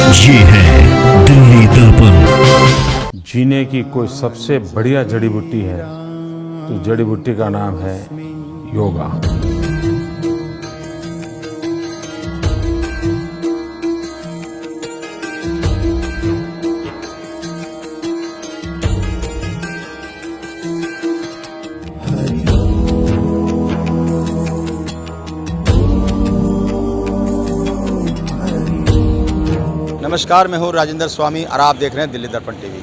ये है दिल्ली दर्पण। जीने की कोई सबसे बढ़िया जड़ी बूटी है तो जड़ी बूटी का नाम है योगा। नमस्कार, मैं हूँ राजेंद्र स्वामी और आप देख रहे हैं दिल्ली दर्पण टीवी।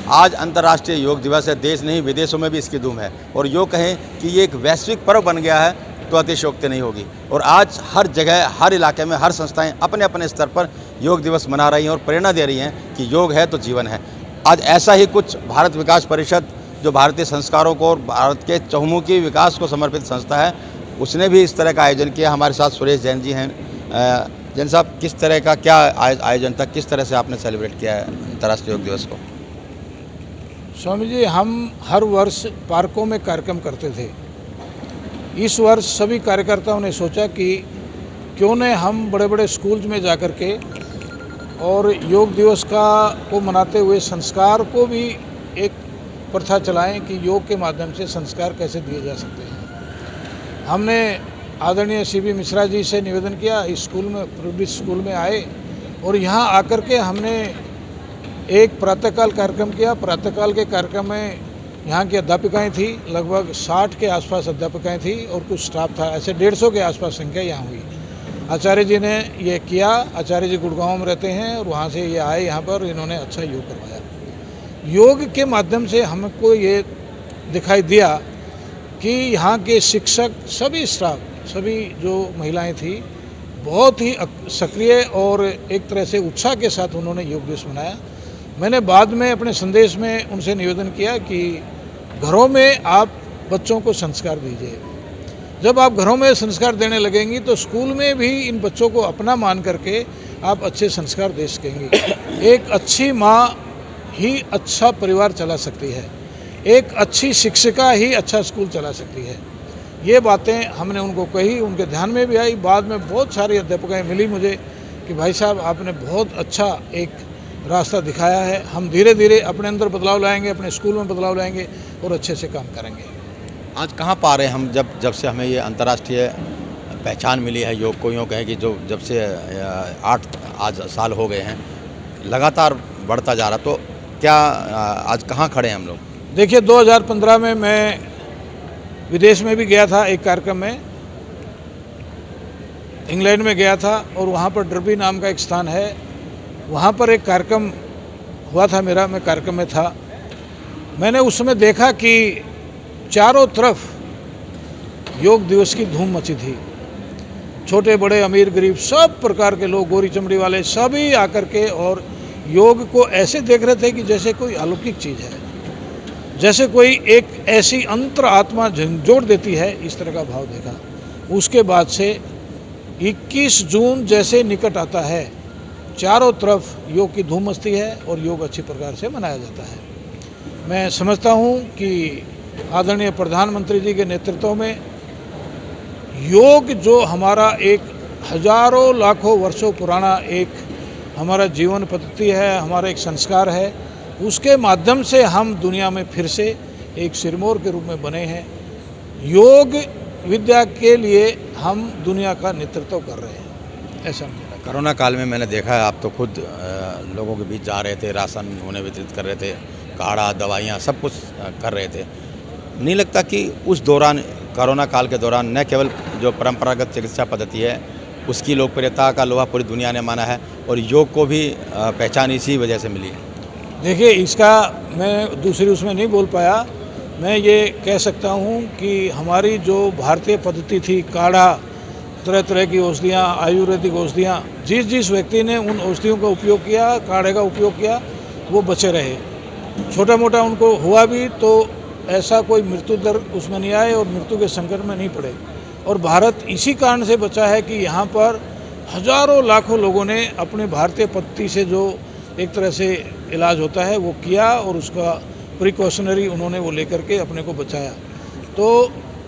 आज अंतर्राष्ट्रीय योग दिवस है। देश नहीं विदेशों में भी इसकी धूम है और योग कहें कि ये एक वैश्विक पर्व बन गया है तो अतिशयोक्ति नहीं होगी। और आज हर जगह, हर इलाके में, हर संस्थाएं अपने अपने स्तर पर योग दिवस मना रही हैं और प्रेरणा दे रही हैं कि योग है तो जीवन है। आज ऐसा ही कुछ भारत विकास परिषद, जो भारतीय संस्कारों को और भारत के चहुमुखी विकास को समर्पित संस्था है, उसने भी इस तरह का आयोजन किया। हमारे साथ सुरेश जैन जी हैं। जैन साहब, किस तरह का क्या आयोजन था, किस तरह से आपने सेलिब्रेट किया है अंतर्राष्ट्रीय योग दिवस को? स्वामी जी, हम हर वर्ष पार्कों में कार्यक्रम करते थे। इस वर्ष सभी कार्यकर्ताओं ने सोचा कि क्यों न हम बड़े बड़े स्कूल्स में जाकर के और योग दिवस को मनाते हुए संस्कार को भी एक प्रथा चलाएं कि योग के माध्यम से संस्कार कैसे दिए जा सकते हैं। हमने आदरणीय CB मिश्रा जी से निवेदन किया, इस स्कूल में, प्रीब्रिज स्कूल में आए और यहाँ आकर के हमने एक प्रातःकाल कार्यक्रम किया। प्रातःकाल के कार्यक्रम में यहाँ की अध्यापिकाएँ थी, लगभग 60 के आसपास अध्यापिकाएँ थी और कुछ स्टाफ था। ऐसे 150 के आसपास संख्या यहाँ हुई। आचार्य जी ने ये किया। आचार्य जी गुड़गांव में रहते हैं और वहाँ से ये आए यहाँ पर, इन्होंने अच्छा योग करवाया। योग के माध्यम से हमको ये दिखाई दिया कि यहाँ के शिक्षक, सभी स्टाफ, सभी जो महिलाएं थी, बहुत ही सक्रिय और एक तरह से उत्साह के साथ उन्होंने योग दिवस मनाया। मैंने बाद में अपने संदेश में उनसे निवेदन किया कि घरों में आप बच्चों को संस्कार दीजिए। जब आप घरों में संस्कार देने लगेंगी तो स्कूल में भी इन बच्चों को अपना मान करके आप अच्छे संस्कार दे सकेंगे। एक अच्छी माँ ही अच्छा परिवार चला सकती है, एक अच्छी शिक्षिका ही अच्छा स्कूल चला सकती है। ये बातें हमने उनको कही, उनके ध्यान में भी आई। बाद में बहुत सारी अध्यापकाएँ मिली मुझे कि भाई साहब, आपने बहुत अच्छा एक रास्ता दिखाया है। हम धीरे धीरे अपने अंदर बदलाव लाएंगे, अपने स्कूल में बदलाव लाएंगे और अच्छे से काम करेंगे। आज कहाँ पा रहे हैं हम, जब से हमें ये अंतर्राष्ट्रीय पहचान मिली है योग को, यूँ कहें कि जो जब से 8 आज साल हो गए हैं, लगातार बढ़ता जा रहा, तो क्या आज कहाँ खड़े हैं हम लोग? देखिए, 2015 में मैं विदेश में भी गया था, एक कार्यक्रम में इंग्लैंड में गया था और वहाँ पर डर्बी नाम का एक स्थान है, वहाँ पर एक कार्यक्रम हुआ था मेरा, मैं कार्यक्रम में था। मैंने उस समय देखा कि चारों तरफ योग दिवस की धूम मची थी। छोटे बड़े, अमीर गरीब, सब प्रकार के लोग, गोरी चमड़ी वाले, सभी आकर के और योग को ऐसे देख रहे थे कि जैसे कोई अलौकिक चीज़ है, जैसे कोई एक ऐसी अंतर आत्मा झंझोड़ देती है, इस तरह का भाव देखा। उसके बाद से 21 जून जैसे निकट आता है, चारों तरफ योग की धूम मचती है और योग अच्छी प्रकार से मनाया जाता है। मैं समझता हूँ कि आदरणीय प्रधानमंत्री जी के नेतृत्व में योग, जो हमारा एक हजारों लाखों वर्षों पुराना एक हमारा जीवन पद्धति है, हमारा एक संस्कार है, उसके माध्यम से हम दुनिया में फिर से एक सिरमौर के रूप में बने हैं। योग विद्या के लिए हम दुनिया का नेतृत्व कर रहे हैं, ऐसा मुझे लगता है। कोरोना काल में मैंने देखा है, आप तो खुद लोगों के बीच जा रहे थे, राशन उन्हें वितरित कर रहे थे, काढ़ा, दवाइयाँ, सब कुछ कर रहे थे। नहीं लगता कि उस दौरान, कोरोना काल के दौरान, न केवल जो परंपरागत चिकित्सा पद्धति है उसकी लोकप्रियता का लोहा पूरी दुनिया ने माना है और योग को भी पहचान इसी वजह से मिली है? देखिए, इसका मैं दूसरी उसमें नहीं बोल पाया। मैं ये कह सकता हूँ कि हमारी जो भारतीय पद्धति थी, काढ़ा, तरह तरह की औषधियाँ, आयुर्वेदिक औषधियाँ, जिस व्यक्ति ने उन औषधियों का उपयोग किया, काढ़े का उपयोग किया, वो बचे रहे। छोटा मोटा उनको हुआ भी तो ऐसा कोई मृत्यु दर उसमें नहीं आए और मृत्यु के संकट में नहीं पड़े। और भारत इसी कारण से बचा है कि यहाँ पर हजारों लाखों लोगों ने अपने भारतीय पद्धति से जो एक तरह से इलाज होता है वो किया और उसका प्रिकॉशनरी उन्होंने वो लेकर के अपने को बचाया। तो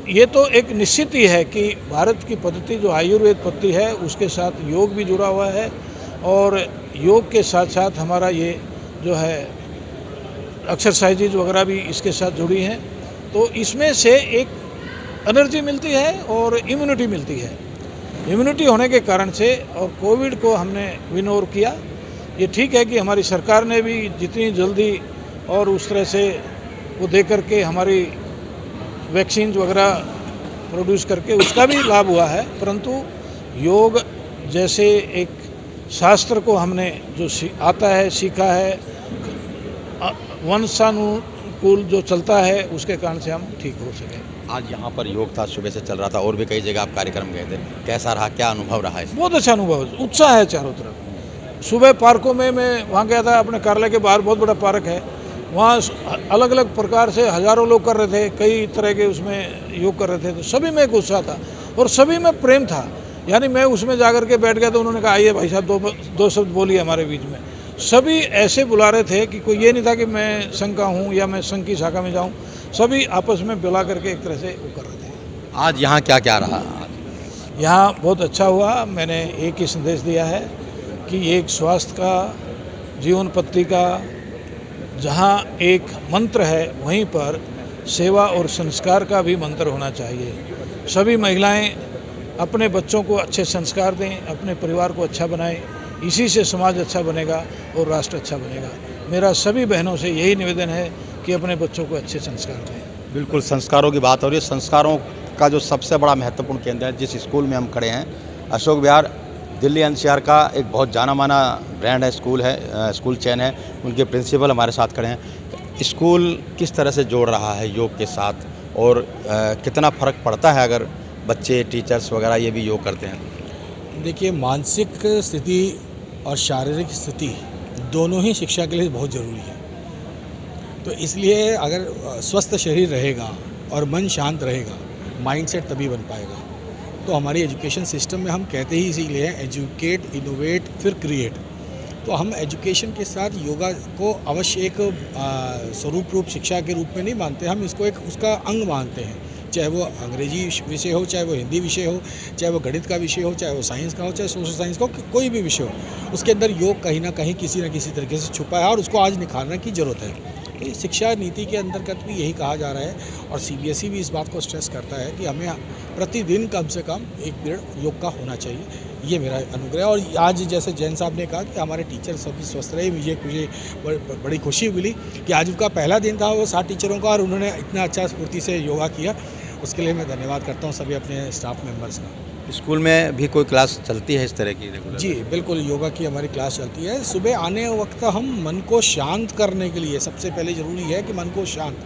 ये तो एक निश्चित ही है कि भारत की पद्धति जो आयुर्वेद पद्धति है उसके साथ योग भी जुड़ा हुआ है और योग के साथ साथ हमारा ये जो है एक्सरसाइजेज वगैरह भी इसके साथ जुड़ी हैं, तो इसमें से एक एनर्जी मिलती है और इम्यूनिटी मिलती है। इम्यूनिटी होने के कारण से और कोविड को हमने विन ओवर किया। ये ठीक है कि हमारी सरकार ने भी जितनी जल्दी और उस तरह से वो दे करके हमारी वैक्सीन वगैरह प्रोड्यूस करके उसका भी लाभ हुआ है, परंतु योग जैसे एक शास्त्र को हमने जो आता है, सीखा है, वंशानुकूल जो चलता है, उसके कारण से हम ठीक हो सके। आज यहाँ पर योग था, सुबह से चल रहा था, और भी कई जगह आप कार्यक्रम गए थे, कैसा रहा, क्या अनुभव रहा है? बहुत अच्छा अनुभव है, उत्साह है चारों तरफ। सुबह पार्कों में मैं वहाँ गया था, अपने कार्यालय के बाहर बहुत बड़ा पार्क है, वहाँ अलग अलग प्रकार से हज़ारों लोग कर रहे थे, कई तरह के उसमें योग कर रहे थे, तो सभी में एक उत्साह था और सभी में प्रेम था। यानी मैं उसमें जाकर के बैठ गया तो उन्होंने कहा आइए भाई साहब दो शब्द बोलिए हमारे बीच में। सभी ऐसे बुला रहे थे कि कोई ये नहीं था कि मैं संघ का हूँ या मैं संघ की शाखा में जाऊँ, सभी आपस में बुला करके एक तरह से वो कर रहे थे। आज यहाँ क्या क्या रहा? यहाँ बहुत अच्छा हुआ। मैंने एक ही संदेश दिया है कि एक स्वास्थ्य का, जीवन पद्धति का जहाँ एक मंत्र है, वहीं पर सेवा और संस्कार का भी मंत्र होना चाहिए। सभी महिलाएं अपने बच्चों को अच्छे संस्कार दें, अपने परिवार को अच्छा बनाएं, इसी से समाज अच्छा बनेगा और राष्ट्र अच्छा बनेगा। मेरा सभी बहनों से यही निवेदन है कि अपने बच्चों को अच्छे संस्कार दें। बिल्कुल, संस्कारों की बात हो रही है। संस्कारों का जो सबसे बड़ा महत्वपूर्ण केंद्र है, जिस स्कूल में हम खड़े हैं, अशोक विहार दिल्ली एनसीआर का एक बहुत जाना माना ब्रांड है, स्कूल चेन है। उनके प्रिंसिपल हमारे साथ खड़े हैं। स्कूल किस तरह से जोड़ रहा है योग के साथ, और कितना फ़र्क पड़ता है अगर बच्चे, टीचर्स वगैरह ये भी योग करते हैं? देखिए, मानसिक स्थिति और शारीरिक स्थिति दोनों ही शिक्षा के लिए बहुत ज़रूरी है। तो इसलिए अगर स्वस्थ शरीर रहेगा और मन शांत रहेगा, माइंडसेट तभी बन पाएगा। तो हमारी एजुकेशन सिस्टम में हम कहते ही इसीलिए हैं, एजुकेट, इनोवेट, फिर क्रिएट। तो हम एजुकेशन के साथ योगा को अवश्य एक स्वरूप रूप शिक्षा के रूप में नहीं मानते, हम इसको एक उसका अंग मानते हैं। चाहे वो अंग्रेजी विषय हो, चाहे वो हिंदी विषय हो, चाहे वो गणित का विषय हो, चाहे वो साइंस का हो, चाहे सोशल साइंस का हो, कोई भी विषय हो, उसके अंदर योग कहीं ना कहीं किसी न किसी तरीके से छुपा है और उसको आज निखारने की ज़रूरत है। तो शिक्षा नीति के अंतर्गत भी यही कहा जा रहा है और सीबीएसई भी इस बात को स्ट्रेस करता है कि हमें प्रतिदिन कम से कम 1 पीरियड योग का होना चाहिए। ये मेरा अनुग्रह। और आज जैसे जैन साहब ने कहा कि हमारे टीचर सभी स्वस्थ रहे, मुझे बड़ी खुशी मिली कि आज उनका पहला दिन था वो 60 टीचरों का, और उन्होंने इतना अच्छा स्फूर्ति से योगा किया। उसके लिए मैं धन्यवाद करता हूँ सभी अपने स्टाफ मेंबर्स का। स्कूल में भी कोई क्लास चलती है इस तरह की रेगुलर? जी बिल्कुल, योगा की हमारी क्लास चलती है। सुबह आने वक्त हम मन को शांत करने के लिए सबसे पहले ज़रूरी है कि मन को शांत।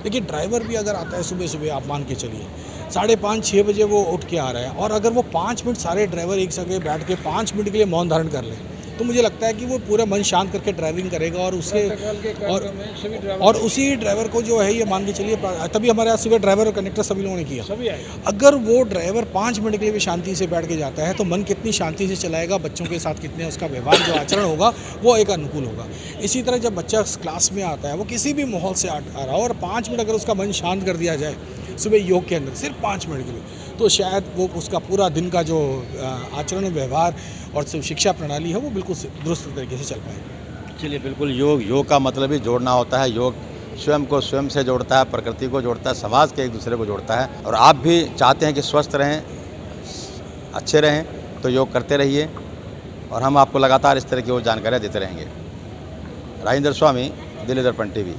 देखिए, ड्राइवर भी अगर आता है सुबह सुबह, आप मान के चलिए 5:30-6 बजे वो उठ के आ रहा है, और अगर वो 5 मिनट सारे ड्राइवर एक जगह बैठ के 5 मिनट के लिए मौन धारण कर लें, तो मुझे लगता है कि वो पूरा मन शांत करके ड्राइविंग करेगा। और उसके और उसी ड्राइवर को जो है, ये मान के चलिए, तभी हमारे यहाँ सुबह ड्राइवर और कंडक्टर सभी लोगों ने किया। अगर वो ड्राइवर 5 मिनट के लिए भी शांति से बैठ के जाता है, तो मन कितनी शांति से चलाएगा, बच्चों के साथ कितने उसका व्यवहार, जो आचरण होगा वो एक अनुकूल होगा। इसी तरह जब बच्चा क्लास में आता है, वो किसी भी माहौल से आ रहा हो, और 5 मिनट अगर उसका मन शांत कर दिया जाए सुबह योग के अंदर, सिर्फ 5 मिनट के लिए, तो शायद वो उसका पूरा दिन का जो आचरण, व्यवहार और शिक्षा प्रणाली है, वो बिल्कुल दुरुस्त तरीके से चल पाएगी। चलिए, बिल्कुल, योग का मतलब ही जोड़ना होता है। योग स्वयं को स्वयं से जोड़ता है, प्रकृति को जोड़ता है, समाज के एक दूसरे को जोड़ता है। और आप भी चाहते हैं कि स्वस्थ रहें, अच्छे रहें, तो योग करते रहिए, और हम आपको लगातार इस तरह की वो जानकारियाँ देते रहेंगे। राजेंद्र स्वामी, दिल्ली दर्पण टीवी।